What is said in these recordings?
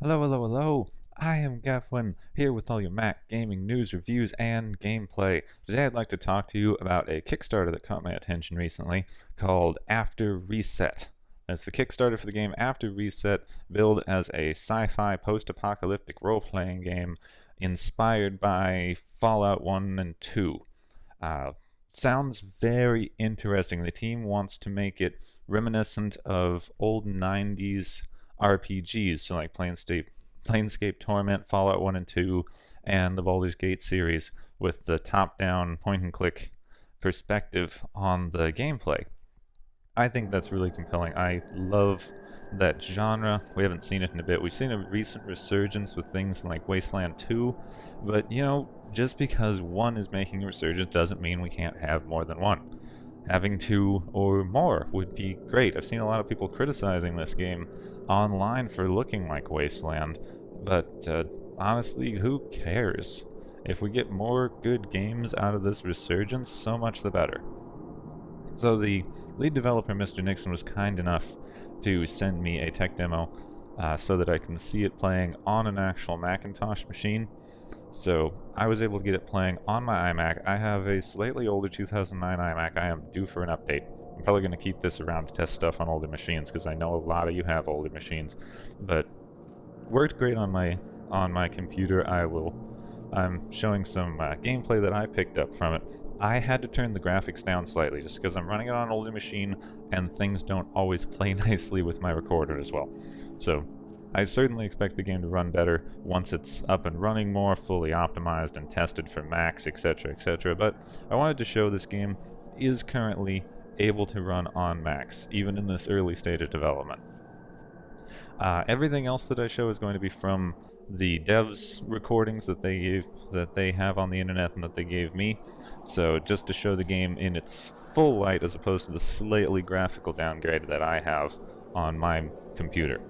Hello, hello, hello. I am Gavin, here with all your Mac gaming news, reviews, and gameplay. Today I'd like to talk to you about a Kickstarter that caught my attention recently called After Reset. It's the Kickstarter for the game After Reset, billed as a sci-fi post-apocalyptic role-playing game inspired by Fallout 1 and 2. Uh, Sounds very interesting. The team wants to make it reminiscent of old 90s RPGs, so like Planescape Torment, Fallout 1 and 2, and the Baldur's Gate series, with the top-down point-and-click perspective on the gameplay. I think that's really compelling. I love that genre. We haven't seen it in a bit. We've seen a recent resurgence with things like Wasteland 2, but just because one is making a resurgence doesn't mean we can't have more than one. Having two or more would be great. I've seen a lot of people criticizing this game online for looking like Wasteland, but honestly, who cares? If we get more good games out of this resurgence, so much the better. So the lead developer, Mr. Nixon, was kind enough to send me a tech demo so that I can see it playing on an actual Macintosh machine. So I was able to get it playing on my iMac. I have a slightly older 2009 iMac. I am due for an update. I'm probably going to keep this around to test stuff on older machines because I know a lot of you have older machines. But worked great on my computer. I'm showing some gameplay that I picked up from it. I had to turn the graphics down slightly just because I'm running it on an older machine and things don't always play nicely with my recorder as well. So I certainly expect the game to run better once it's up and running more, fully optimized and tested for Macs, etc., etc. But I wanted to show this game is currently able to run on Macs, even in this early stage of development. Everything else that I show is going to be from the devs' recordings that they have on the internet and that they gave me. So just to show the game in its full light as opposed to the slightly graphical downgrade that I have on my computer.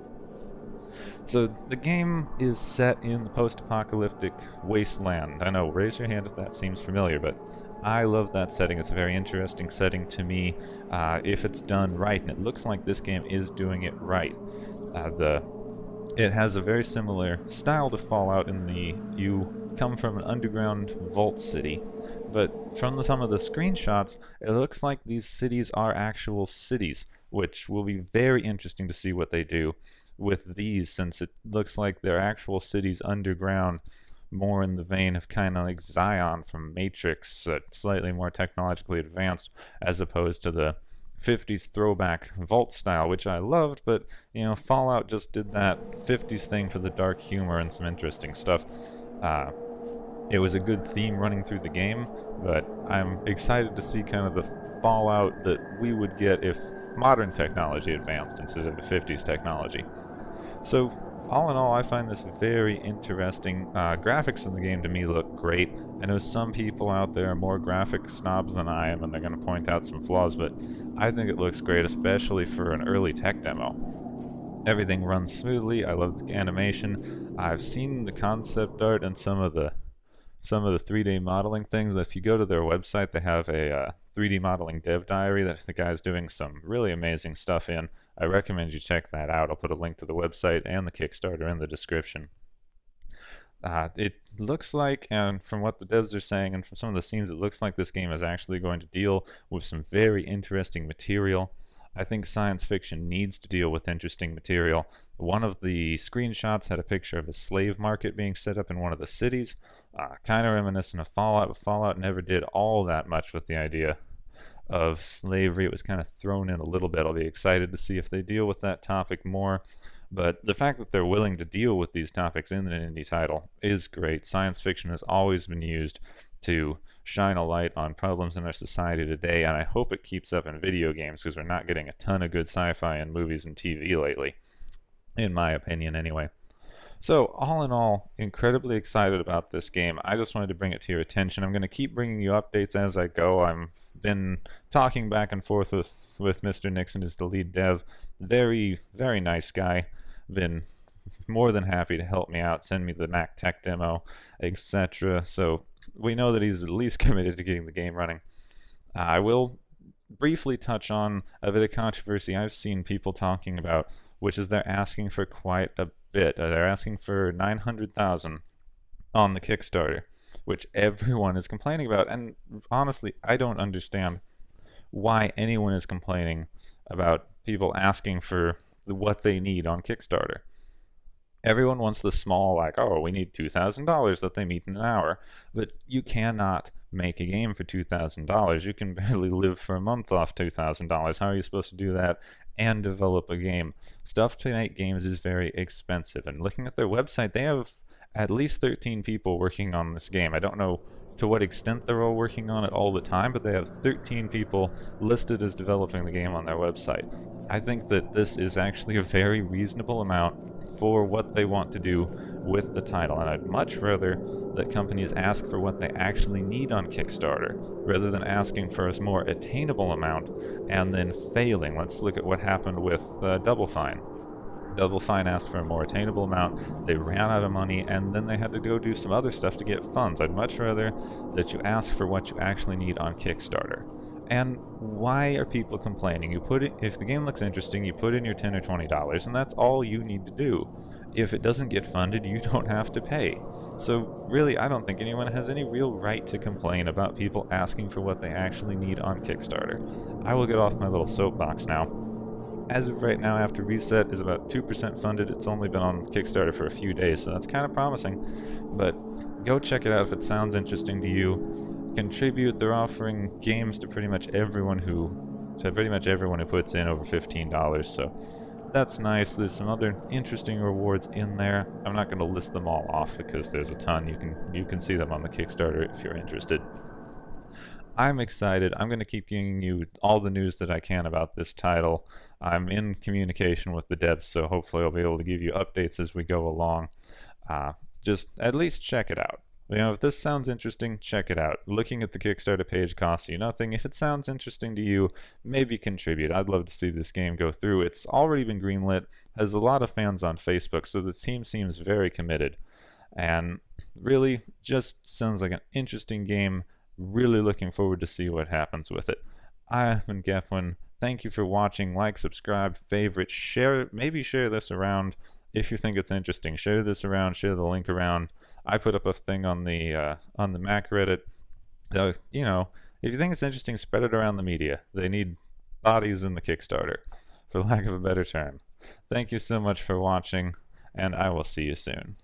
So the game is set in the post-apocalyptic wasteland. I know, raise your hand if that seems familiar, but I love that setting. It's a very interesting setting to me if it's done right, and it looks like this game is doing it right. It has a very similar style to Fallout in you come from an underground vault city, but from some of the screenshots, it looks like these cities are actual cities, which will be very interesting to see what they do with these, since it looks like they're actual cities underground, more in the vein of kind of like Zion from Matrix, slightly more technologically advanced, as opposed to the 50s throwback vault style, which I loved, but Fallout just did that 50s thing for the dark humor and some interesting stuff. It was a good theme running through the game, but I'm excited to see kind of the Fallout that we would get if modern technology advanced instead of the 50s technology. So all in all, I find this very interesting. Graphics in the game to me look great. I know some people out there are more graphic snobs than I am, and they're going to point out some flaws, but I think it looks great, especially for an early tech demo. Everything runs smoothly. I love the animation. I've seen the concept art and some of the 3D modeling things. If you go to their website, they have a 3D modeling dev diary that the guy's doing some really amazing stuff in. I recommend you check that out. I'll put a link to the website and the Kickstarter in the description. It looks like, and from what the devs are saying and from some of the scenes, it looks like this game is actually going to deal with some very interesting material. I think science fiction needs to deal with interesting material. One of the screenshots had a picture of a slave market being set up in one of the cities, kind of reminiscent of Fallout, but Fallout never did all that much with the idea of slavery. It was kind of thrown in a little bit. I'll be excited to see if they deal with that topic more. But the fact that they're willing to deal with these topics in an indie title is great. Science fiction has always been used to shine a light on problems in our society today, and I hope it keeps up in video games because we're not getting a ton of good sci-fi in movies and TV lately, in my opinion anyway. So all in all, incredibly excited about this game. I just wanted to bring it to your attention. I'm going to keep bringing you updates as I go. I've been talking back and forth with Mr. Nixon, who's the lead dev. Very, very nice guy. Been more than happy to help me out, send me the Mac Tech demo, etc. So we know that he's at least committed to getting the game running. I will briefly touch on a bit of controversy I've seen people talking about, which is they're asking for quite a bit. They're asking for 900,000 on the Kickstarter, which everyone is complaining about. And honestly, I don't understand why anyone is complaining about people asking for what they need on Kickstarter. Everyone wants the small, like, oh, we need $2,000 that they meet in an hour. But you cannot make a game for $2,000. You can barely live for a month off $2,000. How are you supposed to do that and develop a game? Stuff to make games is very expensive. And looking at their website, they have at least 13 people working on this game. I don't know to what extent they're all working on it all the time, but they have 13 people listed as developing the game on their website. I think that this is actually a very reasonable amount for what they want to do with the title, and I'd much rather that companies ask for what they actually need on Kickstarter rather than asking for a more attainable amount and then failing. Let's look at what happened with Double Fine. Double Fine asked for a more attainable amount, they ran out of money, and then they had to go do some other stuff to get funds. I'd much rather that you ask for what you actually need on Kickstarter. And why are people complaining? If the game looks interesting, you put in your $10 or $20, and that's all you need to do. If it doesn't get funded, you don't have to pay. So really, I don't think anyone has any real right to complain about people asking for what they actually need on Kickstarter. I will get off my little soapbox now. As of right now, after Reset is about 2% funded. It's only been on Kickstarter for a few days, so that's kind of promising. But go check it out if it sounds interesting to you. Contribute. They're offering games to pretty much everyone who puts in over $15, so that's nice. There's some other interesting rewards in there. I'm not going to list them all off because there's a ton. You can see them on the Kickstarter if you're interested. I'm excited. I'm going to keep giving you all the news that I can about this title. I'm in communication with the devs, so hopefully I'll be able to give you updates as we go along. Just at least check it out. If this sounds interesting, check it out. Looking at the Kickstarter page costs you nothing. If it sounds interesting to you, maybe contribute. I'd love to see this game go through. It's already been greenlit, has a lot of fans on Facebook, so the team seems very committed. And really, just sounds like an interesting game. Really looking forward to see what happens with it. I've been Gepwin. Thank you for watching. Like, subscribe, favorite, share. Maybe share this around if you think it's interesting. Share this around. Share the link around. I put up a thing on the Mac Reddit. If you think it's interesting, spread it around the media. They need bodies in the Kickstarter, for lack of a better term. Thank you so much for watching, and I will see you soon.